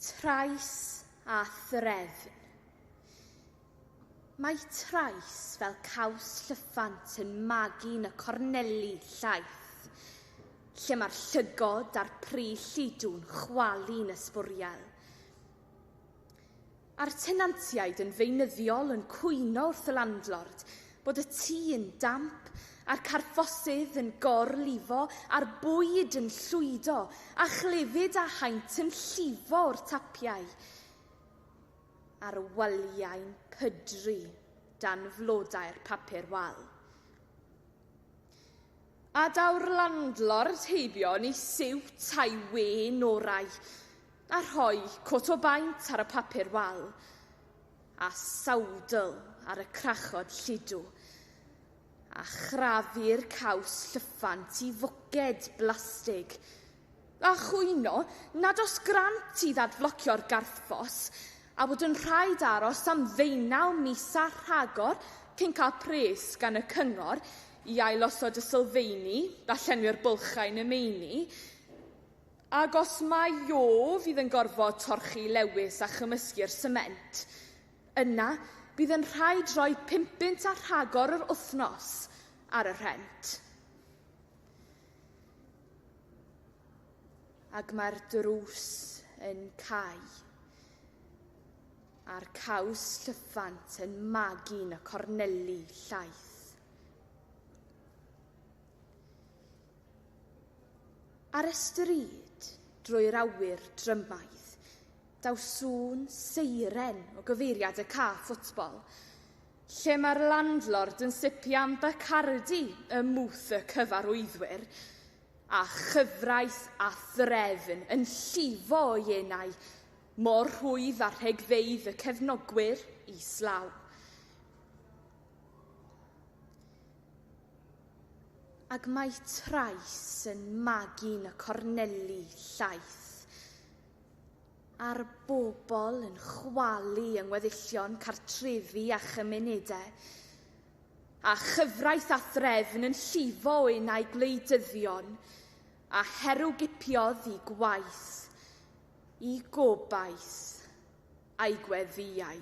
Trais a threfn. Mae trais fel caws llyffant yn magu'n y corneli llaeth, lle mae'r llygod a'r pry llidw'n chwalu'n ysbwriel. A'r tenantiaid yn feunyddiol yn cwyno wrth y landlord bod y tŷ yn damp, a'r carffosydd yn gorlifo, a'r bwyd yn llwydo, a chlefyd a haint yn llifo o'r tapiau, a'r waliau'n pydru dan flodau'r papur wal. A daw'r landlord heibion i siwt a'i wen orau, a rhoi cot o baint ar y papur wal, a sawdl ar y crachod lludw, a chrafu'r caws llyffant i fwced blastig, a chwyno nad oes grant i ddadflocio'r garthffos, a bod yn rhaid aros am 19 mis a rhagor cyn cael pres gan y cyngor i ailosod y sylfeini a llenwi'r bwlchau'n y meini, ac os mae fydd yn gorfod torchi lewis a chymysgu'r sement, yna bydd yn rhaid rhoi 500 a rhagor yr wythnos ar y rhent. Ac mae'r drws yn cau, a'r caws llyffant yn magu'n y corneli llaeth. Ar y stryd, drwy'r awyr drymaidd, daw sŵn seiren o gyfeiriad y ca ffwtbol, lle mae'r landlord yn sipio am Bacardi y mwth y cyfarwyddwyr, a chyfraith a threfn yn llifo o ienau, mor rhwydd a rhegfeydd y cefnogwyr islaw. Ac mae trais yn magu'n y corneli llaeth, a'r bobl yn chwalu yng ngweddillion cartrefi a chymunedau, a chyfraith a threfn yn llifo o unau gwleidyddion, a herwgipiodd i gwaith, i gobaith a'i gweddïau.